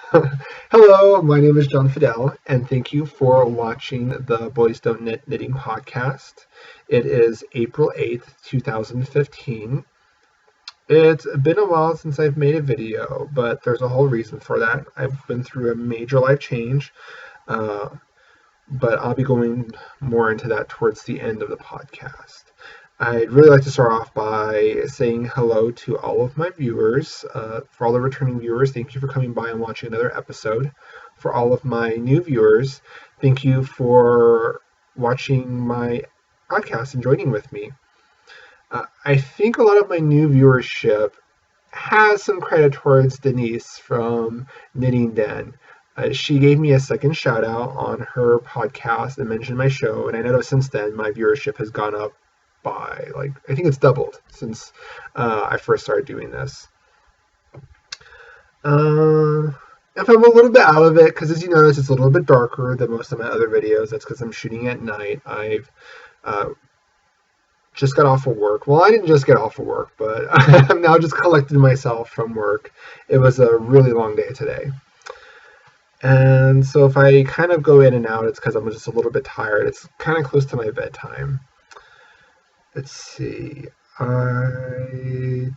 Hello, my name is John-Fidel, and thank you for watching the Boys Don't Knit Knitting Podcast. It is April 8th, 2015. It's been a while since I've made a video, but there's a whole reason for that. I've been through a major life change, uh, but I'll be going more into that towards the end of the podcast. I'd really like to start off by saying hello to all of my viewers. For all the returning viewers, thank you for coming by and watching another episode. For all of my new viewers, thank you for watching my podcast and joining with me. I think a lot of my new viewership has some credit towards Denise from Knitting Den. She gave me a second shout out on her podcast and mentioned my show, and I noticed since then my viewership has gone up by I think it's doubled since I first started doing this. If I'm a little bit out of it, because as you notice, it's a little bit darker than most of my other videos. That's because I'm shooting at night. I've just got off of work. Well, I didn't just get off of work, but I'm now just collecting myself from work. It was a really long day today. And so if I kind of go in and out, it's because I'm just a little bit tired. It's kind of close to my bedtime. Let's see. I'd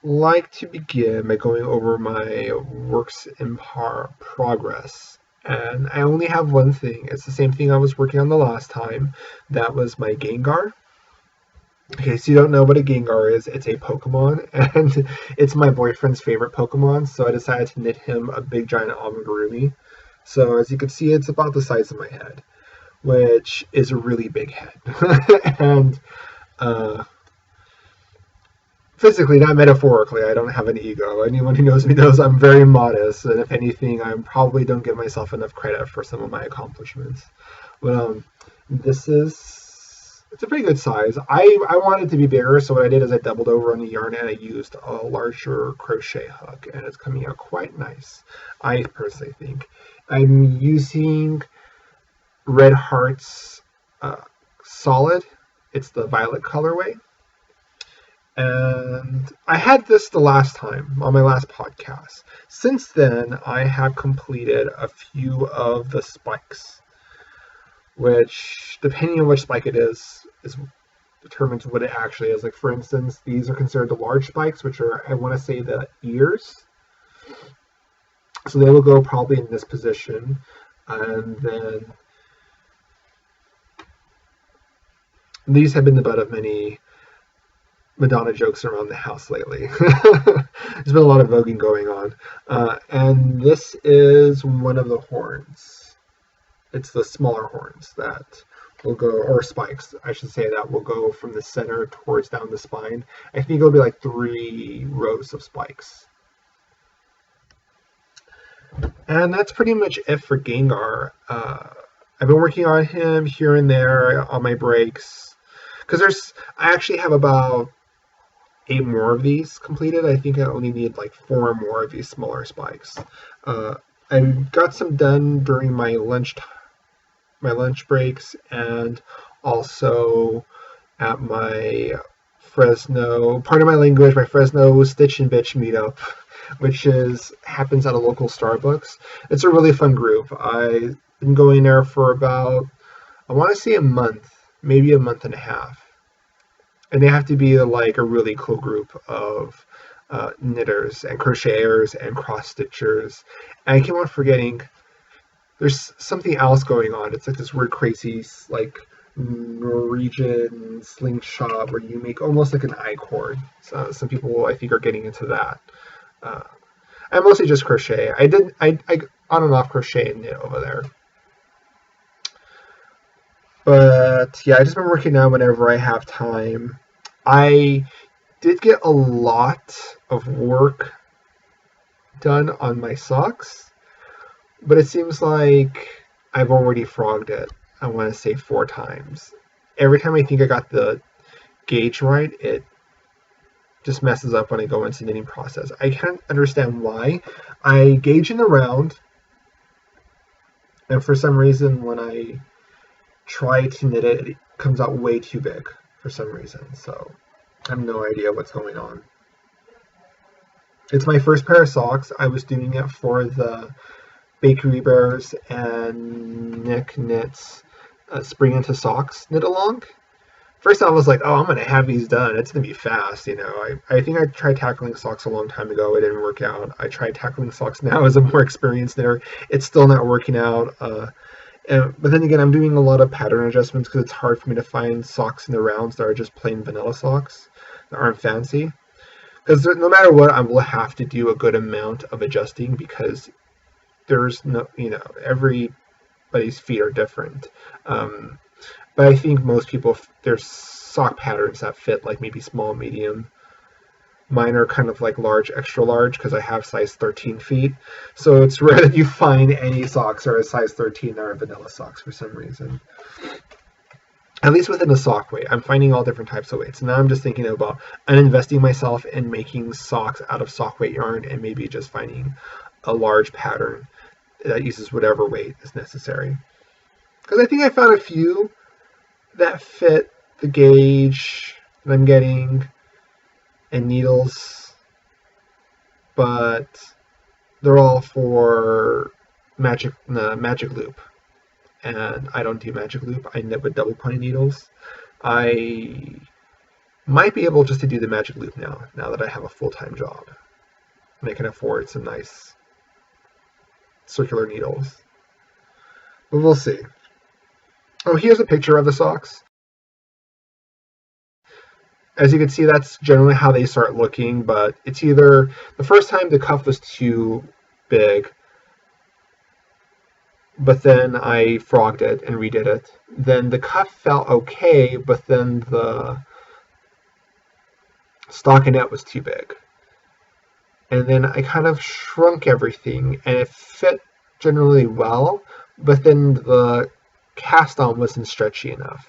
like to begin by going over my works in progress. And I only have one thing. It's the same thing I was working on the last time. That was my Gengar. In case you don't know what a Gengar is, it's a Pokemon, and it's my boyfriend's favorite Pokemon, so I decided to knit him a big giant amigurumi. So as you can see, it's about the size of my head, which is a really big head. And physically, not metaphorically, I don't have an ego. Anyone who knows me knows I'm very modest, and if anything, I probably don't give myself enough credit for some of my accomplishments. But it's a pretty good size. I wanted it to be bigger, so what I did is I doubled over on the yarn and I used a larger crochet hook, and it's coming out quite nice, I personally think. I'm using Red Hearts Solid. It's the violet colorway. And I had this the last time on my last podcast. Since then, I have completed a few of the spikes, which, depending on which spike it is determines what it actually is. Like, for instance, these are considered the large spikes, which are, I want to say, the ears. So they will go probably in this position. And then these have been the butt of many Madonna jokes around the house lately. There's been a lot of voguing going on. And this is one of the horns. It's the smaller horns that will go, or spikes, I should say, that will go from the center towards down the spine. I think it'll be like 3 rows of spikes. And that's pretty much it for Gengar. I've been working on him here and there on my breaks. Because I actually have about 8 more of these completed. I think I only need like 4 more of these smaller spikes. I got some done during my lunch breaks, and also at my Fresno, pardon my language, my Fresno Stitch and Bitch meetup, which happens at a local Starbucks. It's a really fun group. I've been going there for about, I want to say a month, maybe a month and a half. And they have to be like a really cool group of knitters and crocheters and cross stitchers. And I keep on forgetting, there's something else going on. It's like this weird, crazy, like Norwegian slingshot where you make almost like an I-cord. So some people, I think, are getting into that. I mostly just crochet. I on and off crochet and knit over there. But yeah, I just been working on whenever I have time. I did get a lot of work done on my socks, but it seems like I've already frogged it, I want to say 4 times. Every time I think I got the gauge right, it just messes up when I go into the knitting process. I can't understand why. I gauge in the round, and for some reason when I try to knit it, it comes out way too big for some reason. So I have no idea what's going on. It's my first pair of socks. I was doing it for the Bakery Bears and Nick Knits Spring Into Socks knit along. First I was like, oh, I'm going to have these done. It's going to be fast, you know. I think I tried tackling socks a long time ago. It didn't work out. I tried tackling socks now as a more experienced knitter. It's still not working out. But then again, I'm doing a lot of pattern adjustments because it's hard for me to find socks in the rounds that are just plain vanilla socks that aren't fancy. Because no matter what, I will have to do a good amount of adjusting because there's no, you know, everybody's feet are different. But I think most people, there's sock patterns that fit like maybe small, medium. Mine are kind of like large, extra large because I have size 13 feet. So it's rare that you find any socks that are a size 13 that are vanilla socks for some reason. At least within the sock weight. I'm finding all different types of weights. Now I'm just thinking about uninvesting myself in making socks out of sock weight yarn and maybe just finding a large pattern that uses whatever weight is necessary. Because I think I found a few that fit the gauge that I'm getting and needles, but they're all for magic loop, and I don't do magic loop. I knit with double pointed needles. I might be able just to do the magic loop now that I have a full-time job and I can afford some nice circular needles, but we'll see. Oh, here's a picture of the socks. As you can see, that's generally how they start looking, but it's either the first time the cuff was too big, but then I frogged it and redid it. Then the cuff felt okay, but then the stockinette was too big. And then I kind of shrunk everything, and it fit generally well, but then the cast on wasn't stretchy enough.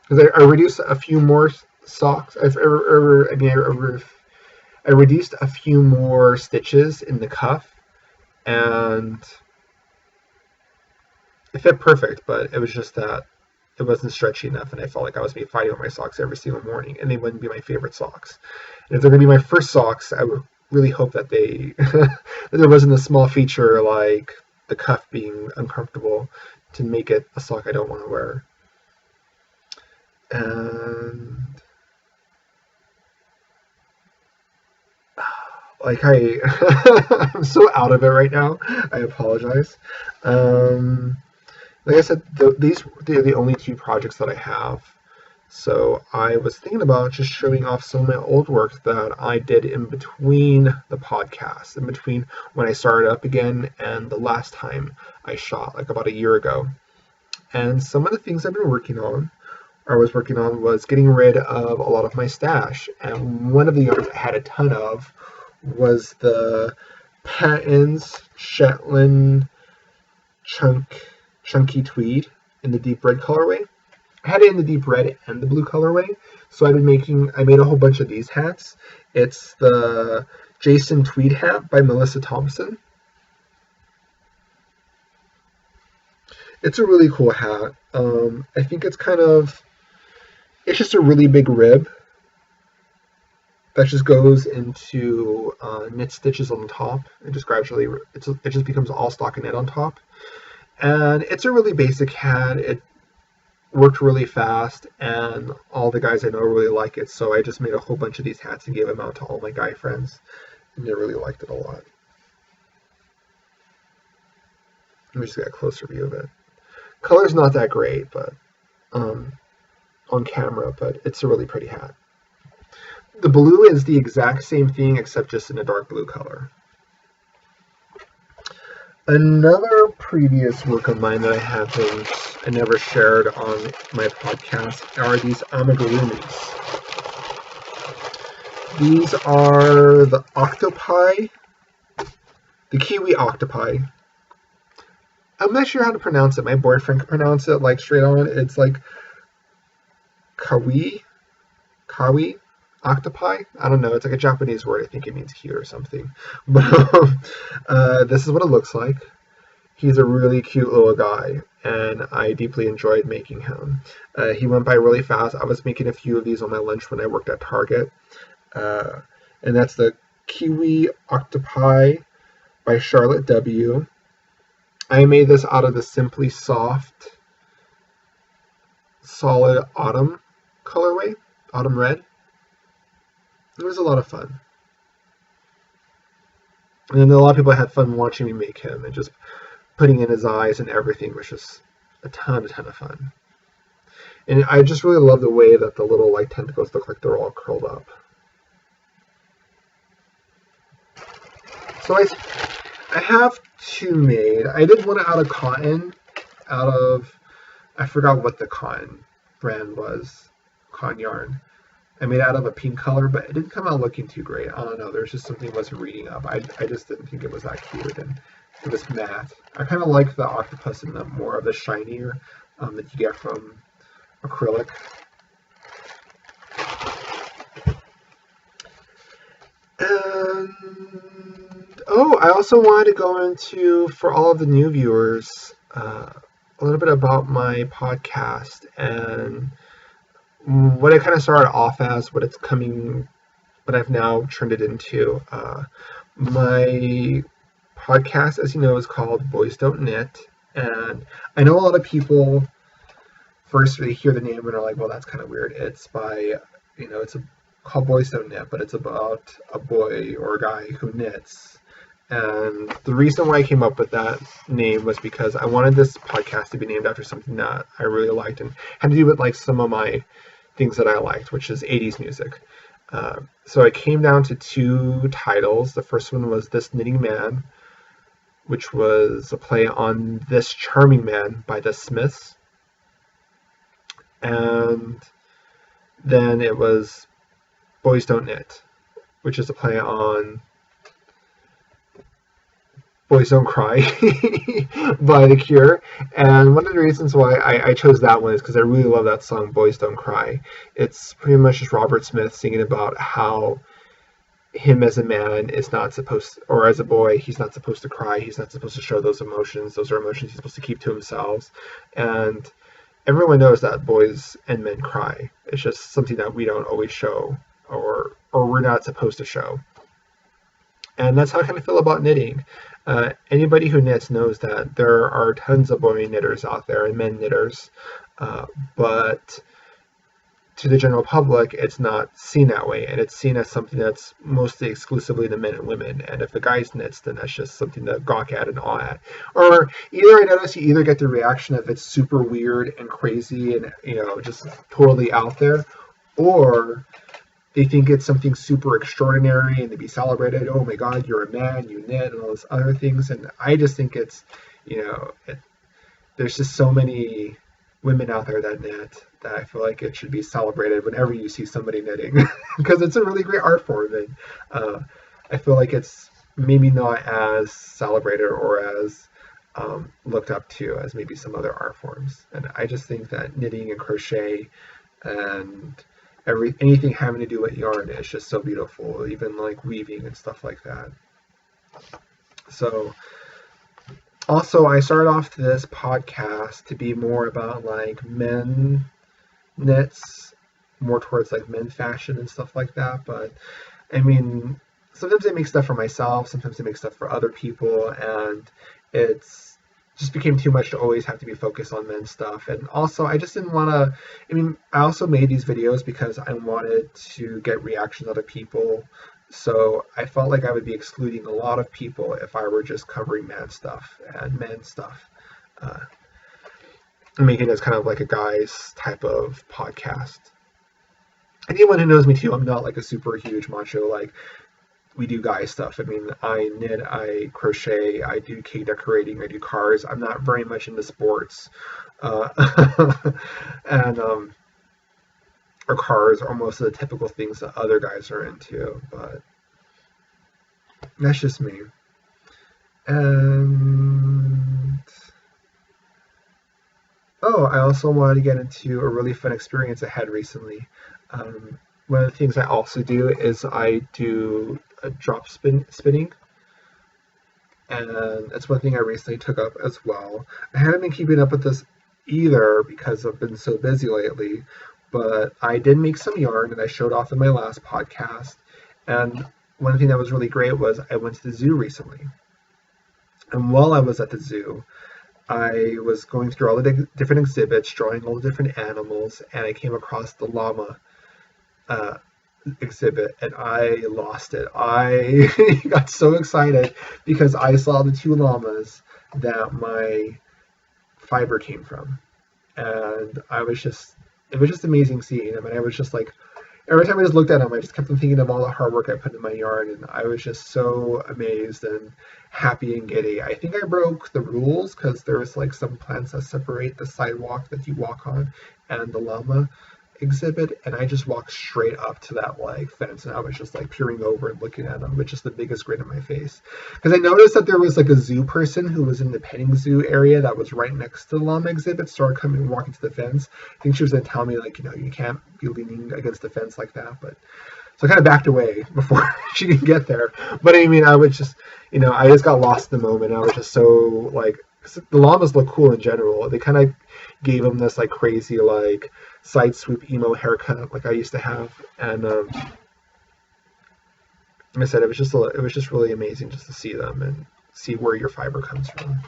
Because I reduced a few more socks. I reduced a few more stitches in the cuff, and it fit perfect, but it was just that it wasn't stretchy enough, and I felt like I was fighting with my socks every single morning, and they wouldn't be my favorite socks. And if they're going to be my first socks, I would really hope that that there wasn't a small feature like the cuff being uncomfortable to make it a sock I don't want to wear. And like I'm so out of it right now. I apologize. Like I said, these are the only two projects that I have. So I was thinking about just showing off some of my old work that I did in between the podcast, in between when I started up again and the last time I shot, like about a year ago. And some of the things I've been working on, was getting rid of a lot of my stash. And one of the yarns I had a ton of was the Patton's Shetland Chunky Tweed in the deep red colorway. I had it in the deep red and the blue colorway, so I made a whole bunch of these hats. It's the Jason Tweed hat by Melissa Thompson. It's a really cool hat. I think it's just a really big rib that just goes into knit stitches on the top. It just becomes all stockinette on top. And it's a really basic hat. It worked really fast, and all the guys I know really like it, so I just made a whole bunch of these hats and gave them out to all my guy friends, and they really liked it a lot. Let me just get a closer view of it. Color's not that great, but on camera, but it's a really pretty hat. The blue is the exact same thing except just in a dark blue color. Another previous work of mine that I never shared on my podcast are these amigurumis. These are the octopi, the kiwi octopi. I'm not sure how to pronounce it. My boyfriend can pronounce it like straight on. It's like kawi octopi. I don't know. It's like a Japanese word. I think it means cute or something. But this is what it looks like. He's a really cute little guy, and I deeply enjoyed making him. He went by really fast. I was making a few of these on my lunch when I worked at Target. And that's the Kiwi Octopi by Charlotte W. I made this out of the Simply Soft Solid Autumn colorway, Autumn Red. It was a lot of fun. And then a lot of people had fun watching me make him and just putting in his eyes and everything was just a ton of fun. And I just really love the way that the little like tentacles look like they're all curled up. So I have two made. I did one out of cotton, I forgot what the cotton brand was, cotton yarn. I made it out of a pink color, but it didn't come out looking too great. I don't know, there's just something I wasn't reading up. I just didn't think it was that cute, and it was matte. I kind of like the octopus and the more of the shinier that you get from acrylic. And I also wanted to go into, for all of the new viewers, a little bit about my podcast and what it kind of started off as, what I've now turned it into. My podcast, as you know, is called Boys Don't Knit, and I know a lot of people first they hear the name and are like, well, that's kind of weird. It's called Boys Don't Knit, but it's about a boy or a guy who knits. And the reason why I came up with that name was because I wanted this podcast to be named after something that I really liked and had to do with like some of my things that I liked, which is 80s music. So I came down to two titles. The first one was This Knitting Man, which was a play on This Charming Man by the Smiths. And then it was Boys Don't Knit, which is a play on Boys Don't Cry by The Cure. And one of the reasons why I chose that one is because I really love that song, Boys Don't Cry. It's pretty much just Robert Smith singing about how him as a man is not supposed, or as a boy, he's not supposed to cry. He's not supposed to show those emotions. Those are emotions he's supposed to keep to himself. And everyone knows that boys and men cry. It's just something that we don't always show, or we're not supposed to show. And that's how I kind of feel about knitting. Anybody who knits knows that there are tons of boy knitters out there and men knitters, but to the general public, it's not seen that way, and it's seen as something that's mostly exclusively to men and women. And if a guy's knits, then that's just something to gawk at and awe at. Or I notice you either get the reaction of it's super weird and crazy and just totally out there, or they think it's something super extraordinary and to be celebrated. Oh my God, you're a man, you knit, and all those other things. And I just think it's, there's just so many women out there that knit that I feel like it should be celebrated whenever you see somebody knitting, because it's a really great art form. And I feel like it's maybe not as celebrated or as looked up to as maybe some other art forms. And I just think that knitting and crochet and anything having to do with yarn is just so beautiful, even like weaving and stuff like that. So also I started off this podcast to be more about like men knits, more towards like men fashion and stuff like that. But I mean, sometimes I make stuff for myself, sometimes I make stuff for other people, and it's just became too much to always have to be focused on men's stuff. And also, I just didn't want to, I also made these videos because I wanted to get reactions out of people. So I felt like I would be excluding a lot of people if I were just covering man stuff and men's stuff. Making it as kind of like a guy's type of podcast. Anyone who knows me too, I'm not like a super huge macho, like, we do guy stuff. I mean, I knit, I crochet, I do cake decorating, I do cars. I'm not very much into sports. And or cars are most of the typical things that other guys are into, but that's just me. And I also wanted to get into a really fun experience I had recently. One of the things I also do is I do a drop spinning, and that's one thing I recently took up as well. I haven't been keeping up with this either because I've been so busy lately, but I did make some yarn and I showed off in my last podcast, and one thing that was really great was I went to the zoo recently. And while I was at the zoo, I was going through all the different exhibits, drawing all the different animals, and I came across the llama uh, exhibit, and I lost it. I got so excited because I saw the two llamas that my fiber came from, and it was just amazing seeing them, and I was just like, every time I just looked at them, I just kept on thinking of all the hard work I put in my yard, and I was just so amazed and happy and giddy. I think I broke the rules because there was like some plants that separate the sidewalk that you walk on and the llama exhibit, and I just walked straight up to that like fence, and I was just like peering over and looking at them with just the biggest grin on my face, because I noticed that there was like a zoo person who was in the petting zoo area that was right next to the llama exhibit, started coming walking to the fence. I think she was gonna tell me like, you can't be leaning against the fence like that, but so I kind of backed away before she could get there. But I mean, I was just, I just got lost in the moment. I was just so like, the llamas look cool in general. They kind of gave them this like crazy like side swoop emo haircut like I used to have, and like I said, it was just really amazing just to see them and see where your fiber comes from.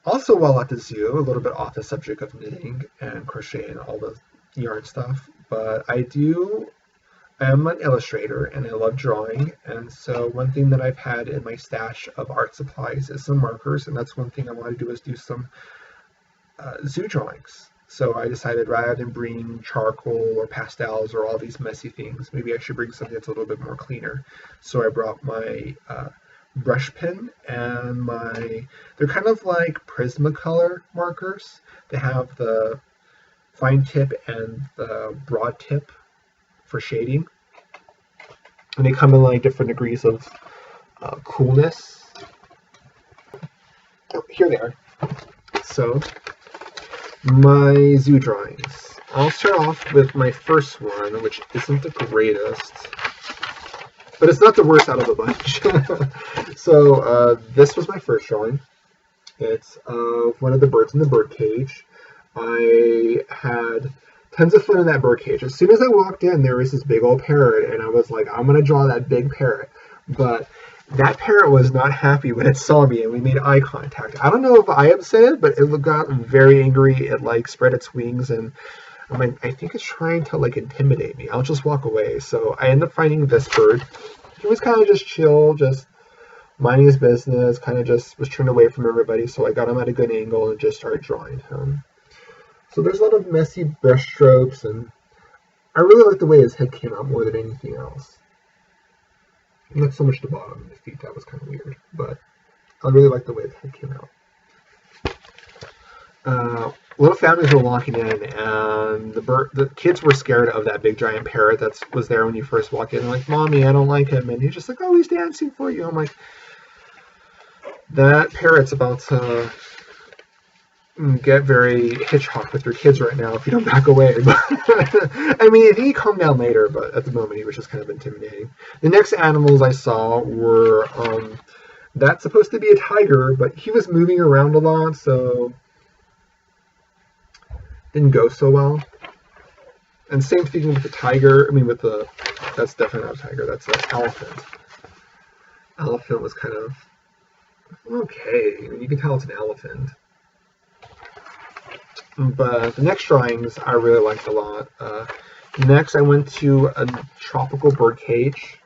Also, while at the zoo, a little bit off the subject of knitting and crochet and all the yarn stuff, but I am an illustrator and I love drawing, and so one thing that I've had in my stash of art supplies is some markers, and that's one thing I want to do is do some zoo drawings. So I decided rather than bring charcoal or pastels or all these messy things, maybe I should bring something that's a little bit more cleaner. So I brought my brush pen and they're kind of like Prismacolor markers. They have the fine tip and the broad tip for shading. And they come in like different degrees of coolness. Oh, here they are. So my zoo drawings. I'll start off with my first one, which isn't the greatest, but it's not the worst out of the bunch. So this was my first drawing. It's of one of the birds in the bird cage. I had tons of fun in that bird cage. As soon as I walked in, there was this big old parrot, and I was like, I'm going to draw that big parrot. But that parrot was not happy when it saw me, and we made eye contact. I don't know if I upset it, but it got very angry. It like spread its wings, and I'm like, I think it's trying to like intimidate me. I'll just walk away. So I ended up finding this bird. He was kind of just chill, just minding his business, kind of just was turned away from everybody. So I got him at a good angle and just started drawing him. So there's a lot of messy brush strokes, and I really like the way his head came out more than anything else. Not so much the bottom of the feet, that was kind of weird, but I really like the way the head came out. Little families were walking in, and the kids were scared of that big giant parrot that was there when you first walk in. They're like, Mommy, I don't like him. And he's just like, oh, he's dancing for you. I'm like, that parrot's about to get very hitchhawk with your kids right now if you don't back away. But I mean, I think he calmed down later, but at the moment he was just kind of intimidating. The next animals I saw were that's supposed to be a tiger, but he was moving around a lot, so didn't go so well. And same thing with the tiger. I mean, that's definitely not a tiger. That's an elephant. Elephant was kind of okay. I mean, you can tell it's an elephant. But the next drawings I really liked a lot. Next, I went to a tropical bird cage,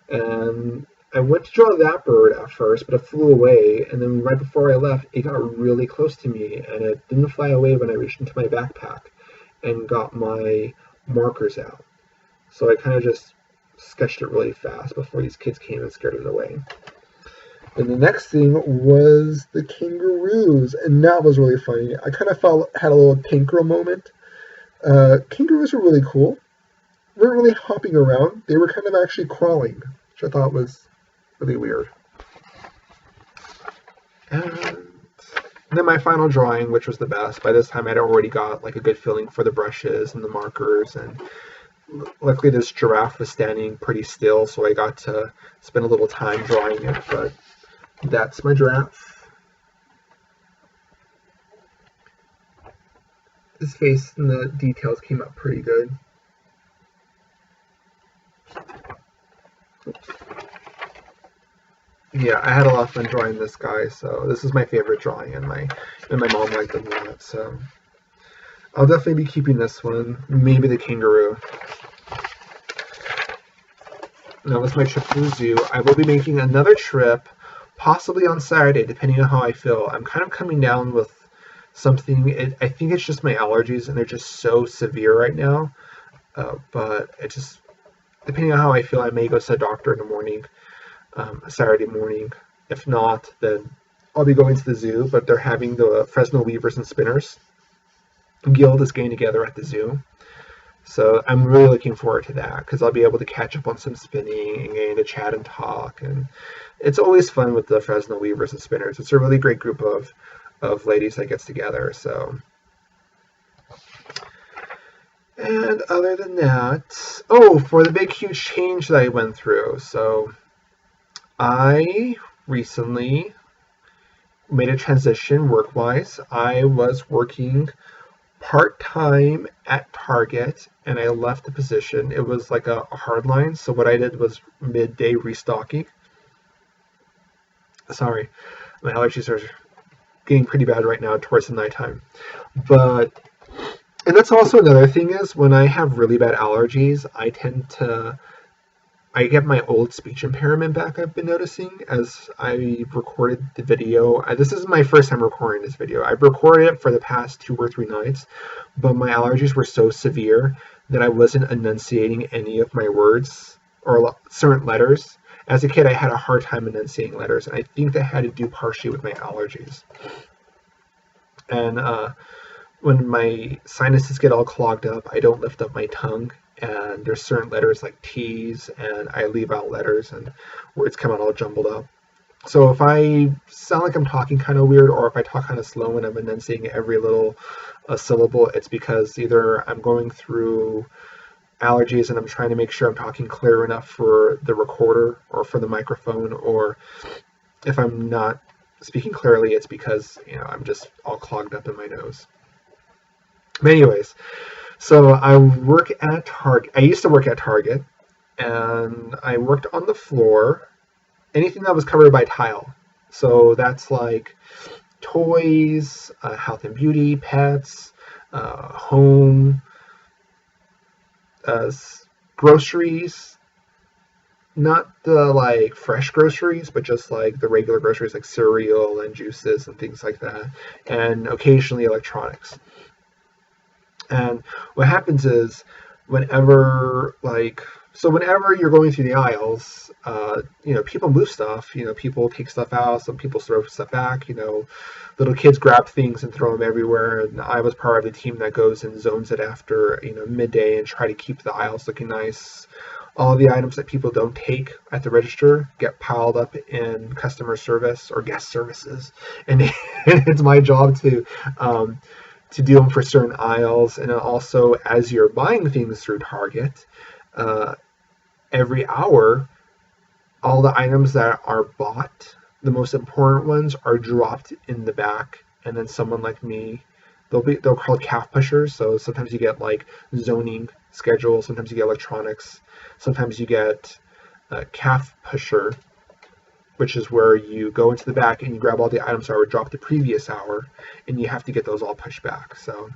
and I went to draw that bird at first, but it flew away, and then right before I left, it got really close to me, and it didn't fly away when I reached into my backpack and got my markers out. So I kind of just sketched it really fast before these kids came and scared it away. And the next thing was the kangaroos, and that was really funny. I kind of had a little Tank Girl moment. Kangaroos were really cool. They weren't really hopping around. They were kind of actually crawling, which I thought was really weird. And then my final drawing, which was the best. By this time, I'd already got like a good feeling for the brushes and the markers, and luckily this giraffe was standing pretty still, so I got to spend a little time drawing it. But that's my giraffe. His face and the details came up pretty good. Yeah, I had a lot of fun drawing this guy, so this is my favorite drawing, and my mom liked it a lot, so I'll definitely be keeping this one. Maybe the kangaroo. Now that's my trip to the zoo. I will be making another trip, possibly on Saturday, depending on how I feel. I'm kind of coming down with something. I think it's just my allergies, and they're just so severe right now. But it just, depending on how I feel, I may go to the doctor in the morning, Saturday morning. If not, then I'll be going to the zoo. But they're having the Fresno Weavers and Spinners Guild is getting together at the zoo. So I'm really looking forward to that because I'll be able to catch up on some spinning and getting to chat and talk. And it's always fun with the Fresno Weavers and Spinners. It's a really great group of ladies that gets together. So, and other than that, oh, for the big huge change that I went through. So I recently made a transition work-wise. I was working part-time at Target, and I left the position. It was like a hard line, so what I did was midday restocking. Sorry, my allergies are getting pretty bad right now towards the nighttime. But, and that's also another thing is when I have really bad allergies, I get my old speech impairment back, I've been noticing, as I recorded the video. This is my first time recording this video. I've recorded it for the past 2 or 3 nights, but my allergies were so severe that I wasn't enunciating any of my words or certain letters. As a kid, I had a hard time enunciating letters, and I think that had to do partially with my allergies. And when my sinuses get all clogged up, I don't lift up my tongue, and there's certain letters like T's, and I leave out letters, and words come out all jumbled up. So if I sound like I'm talking kind of weird, or if I talk kind of slow and I'm enunciating every little syllable, it's because either I'm going through allergies and I'm trying to make sure I'm talking clear enough for the recorder or for the microphone, or if I'm not speaking clearly, it's because I'm just all clogged up in my nose. But anyways, so I work at Target. I used to work at Target, and I worked on the floor, anything that was covered by tile. So that's like toys, health and beauty, pets, home, groceries. Not the like fresh groceries, but just like the regular groceries like cereal and juices and things like that, and occasionally electronics. And what happens is whenever you're going through the aisles, people move stuff, people take stuff out, some people throw stuff back, little kids grab things and throw them everywhere. And I was part of the team that goes and zones it after, midday and try to keep the aisles looking nice. All the items that people don't take at the register get piled up in customer service or guest services. And it's my job to do them for certain aisles. And also, as you're buying things through Target, every hour, all the items that are bought, the most important ones, are dropped in the back. And then someone like me, they're called calf pushers. So sometimes you get like zoning schedule, sometimes you get electronics, sometimes you get calf pusher, which is where you go into the back and you grab all the items that were dropped the previous hour, and you have to get those all pushed back. So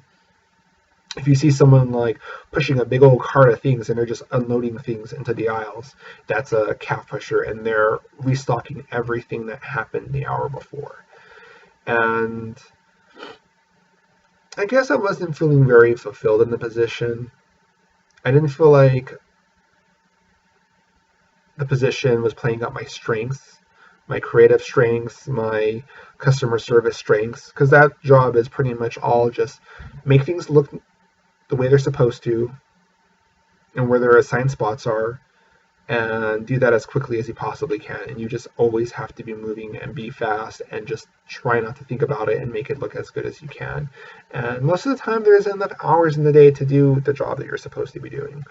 if you see someone like pushing a big old cart of things and they're just unloading things into the aisles, that's a calf pusher, and they're restocking everything that happened the hour before. And I guess I wasn't feeling very fulfilled in the position. I didn't feel like the position was playing up my strengths, my creative strengths, my customer service strengths, because that job is pretty much all just make things look the way they're supposed to and where their assigned spots are, and do that as quickly as you possibly can. And you just always have to be moving and be fast and just try not to think about it and make it look as good as you can. And most of the time there isn't enough hours in the day to do the job that you're supposed to be doing.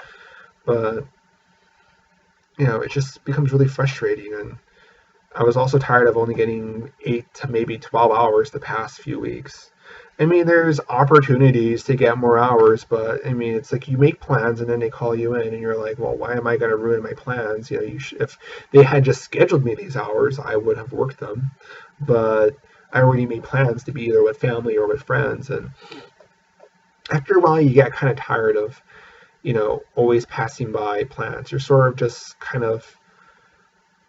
But it just becomes really frustrating. And I was also tired of only getting 8 to maybe 12 hours the past few weeks. I mean, there's opportunities to get more hours, but I mean, it's like you make plans and then they call you in, and you're like, well, why am I going to ruin my plans? You know, if they had just scheduled me these hours, I would have worked them, but I already made plans to be either with family or with friends, and after a while, you get kind of tired of, always passing by plans. You're sort of just kind of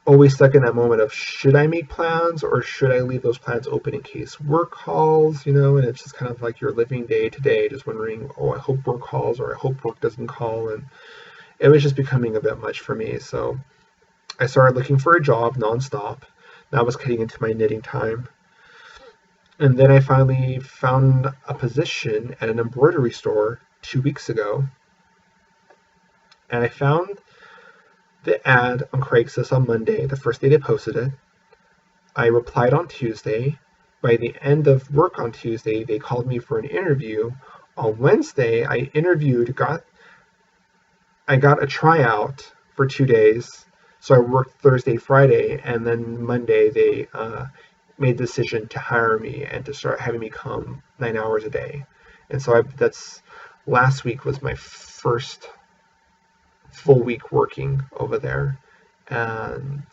always stuck in that moment of should I make plans or should I leave those plans open in case work calls, and it's just kind of like you're living day to day, just wondering, oh, I hope work calls or I hope work doesn't call. And it was just becoming a bit much for me. So I started looking for a job nonstop. That was cutting into my knitting time. And then I finally found a position at an embroidery store 2 weeks ago. And I found the ad on Craigslist on Monday, the first day they posted it. I replied on Tuesday. By the end of work on Tuesday, they called me for an interview. On Wednesday, I got a tryout for 2 days. So I worked Thursday, Friday, and then Monday they made the decision to hire me and to start having me come 9 hours a day. And so that's last week was my first full week working over there, and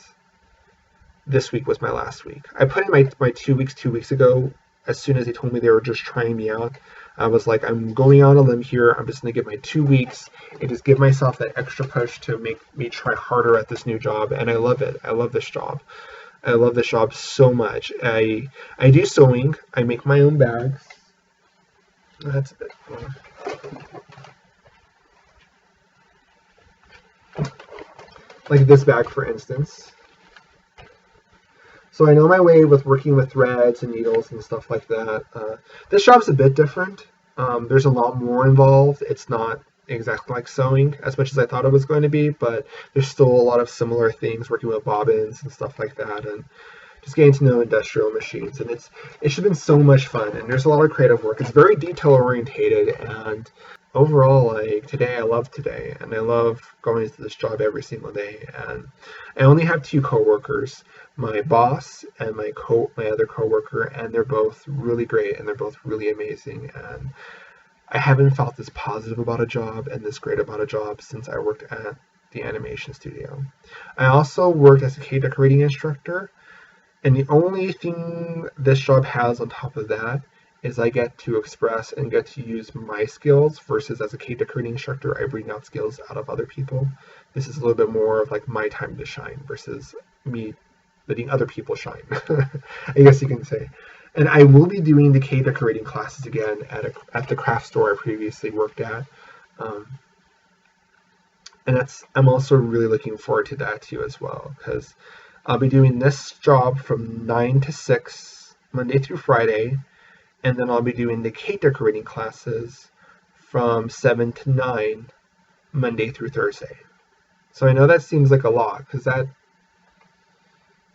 this week was my last week. I put in my 2 weeks ago. As soon as they told me they were just trying me out, I was like, I'm going on a limb here. I'm just going to give my 2 weeks and just give myself that extra push to make me try harder at this new job. And I love it. I love this job. I love this job so much. I do sewing. I make my own bags. That's a bit fun. Like this bag, for instance. So I know my way with working with threads and needles and stuff like that. This job's a bit different. There's a lot more involved. It's not exactly like sewing as much as I thought it was going to be, but there's still a lot of similar things working with bobbins and stuff like that, and just getting to know industrial machines. And it's just been so much fun, and there's a lot of creative work. It's very detail orientated, and overall, like today, I love today, and I love going to this job every single day. And I only have two coworkers, my boss and my other coworker, and they're both really great, and they're both really amazing. And I haven't felt this positive about a job and this great about a job since I worked at the animation studio. I also worked as a cake decorating instructor, and the only thing this job has on top of that is I get to express and get to use my skills versus as a cake decorating instructor, I bring out skills out of other people. This is a little bit more of like my time to shine versus me letting other people shine, I guess you can say. And I will be doing the cake decorating classes again at the craft store I previously worked at. And I'm also really looking forward to that too as well, because I'll be doing this job from 9 to 6, Monday through Friday, and then I'll be doing the cake decorating classes from 7 to 9, Monday through Thursday. So I know that seems like a lot, because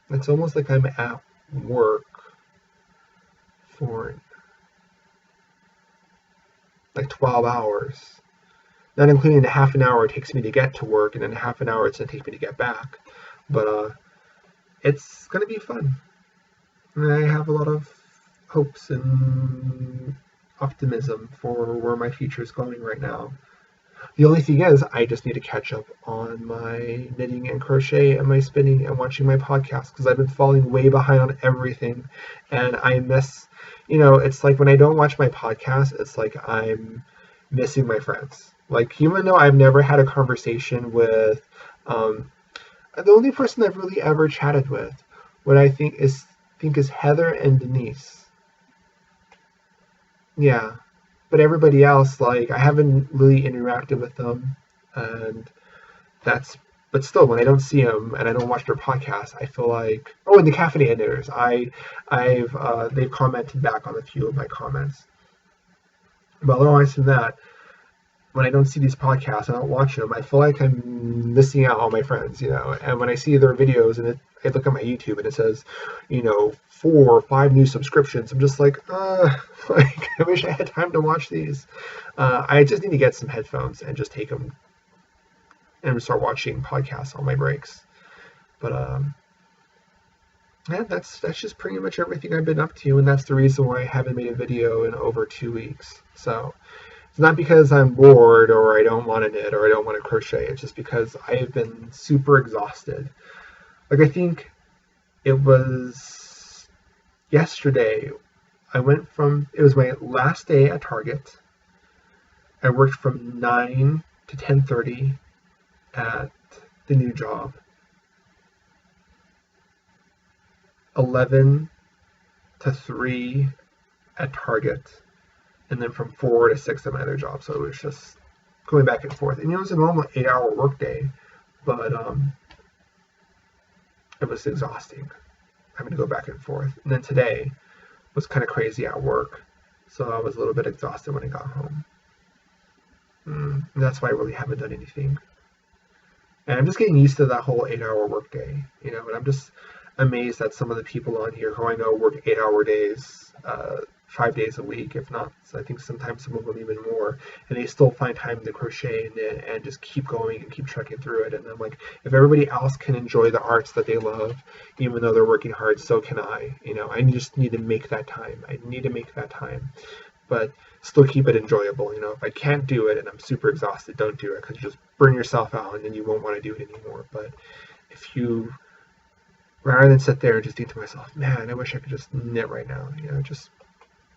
it's almost like I'm at work for like 12 hours, not including the half an hour it takes me to get to work and then half an hour it's going to take me to get back. But it's going to be fun. And I have a lot of hopes and optimism for where my future is going right now. The only thing is, I just need to catch up on my knitting and crochet and my spinning and watching my podcast, because I've been falling way behind on everything. And I miss, it's like when I don't watch my podcast, it's like I'm missing my friends. Like, even though I've never had a conversation with, the only person I've really ever chatted with, what I think is Heather and Denise. Yeah. But everybody else, like, I haven't really interacted with them, and but still, when I don't see them and I don't watch their podcast, I feel like, and the caffeinated knitters, they've commented back on a few of my comments. But otherwise than that, when I don't see these podcasts, I don't watch them, I feel like I'm missing out on my friends, and when I see their videos and I look at my YouTube and it says, 4 or 5 new subscriptions, I'm just like, I wish I had time to watch these. I just need to get some headphones and just take them and start watching podcasts on my breaks. But yeah, that's just pretty much everything I've been up to, and that's the reason why I haven't made a video in over 2 weeks. So it's not because I'm bored or I don't want to knit or I don't want to crochet. It's just because I have been super exhausted. Like I think it was yesterday. It was my last day at Target. I worked from 9 to 10:30 at the new job. 11 to 3 at Target, and then from 4 to 6 at my other job. So it was just going back and forth. And it was a normal 8-hour workday, but it was exhausting having to go back and forth. And then today was kind of crazy at work, so I was a little bit exhausted when I got home. And that's why I really haven't done anything. And I'm just getting used to that whole 8-hour workday, and I'm just amazed at some of the people on here who I know work 8-hour days, 5 days a week, if not. So I think sometimes some of them even more, and they still find time to crochet and just keep going and keep trekking through it. And I'm like, if everybody else can enjoy the arts that they love, even though they're working hard, so can I. I just need to make that time. I need to make that time, but still keep it enjoyable. If I can't do it and I'm super exhausted, don't do it, because you just burn yourself out and then you won't want to do it anymore. But if you, rather than sit there and just think to myself, man, I wish I could just knit right now, just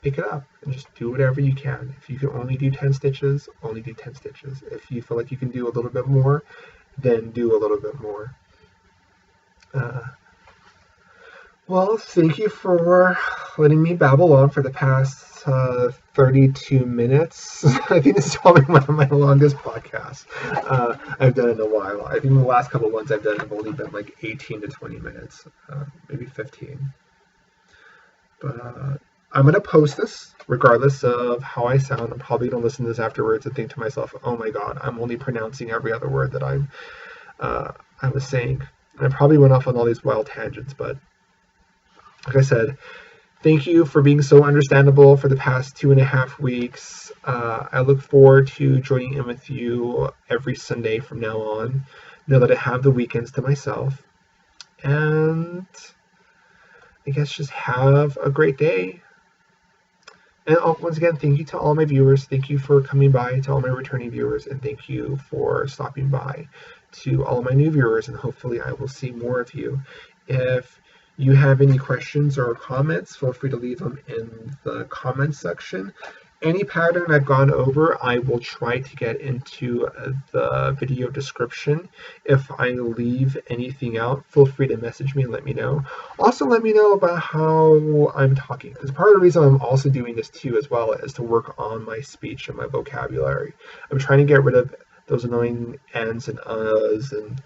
pick it up and just do whatever you can. If you can only do 10 stitches, only do 10 stitches. If you feel like you can do a little bit more, then do a little bit more. Well, thank you for letting me babble on for the past 32 minutes. I think this is probably one of my longest podcasts I've done in a while. I think the last couple of ones I've done have only been like 18 to 20 minutes, maybe 15. But I'm going to post this regardless of how I sound. I'm probably going to listen to this afterwards and think to myself, oh my God, I'm only pronouncing every other word that I was saying. And I probably went off on all these wild tangents, but like I said, thank you for being so understandable for the past 2.5 weeks. I look forward to joining in with you every Sunday from now on. Know that I have the weekends to myself. And I guess just have a great day. And once again, thank you to all my viewers. Thank you for coming by, to all my returning viewers. And thank you for stopping by to all of my new viewers. And hopefully I will see more of you. If you have any questions or comments, feel free to leave them in the comments section. Any pattern I've gone over, I will try to get into the video description. If I leave anything out, feel free to message me and let me know. Also, let me know about how I'm talking, because part of the reason I'm also doing this too as well is to work on my speech and my vocabulary. I'm trying to get rid of those annoying ands and uhs and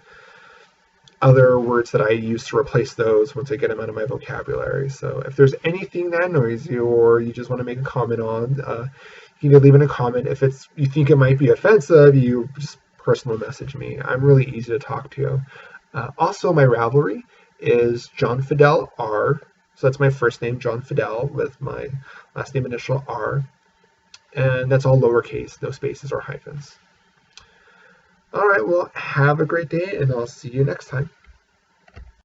other words that I use to replace those once I get them out of my vocabulary. So if there's anything that annoys you or you just want to make a comment on, you can leave in a comment. If you think it might be offensive, you just personal message me. I'm really easy to talk to. Also, my Ravelry is John-Fidel R. So that's my first name, John-Fidel, with my last name initial R. And that's all lowercase, no spaces or hyphens. All right, well, have a great day, and I'll see you next time.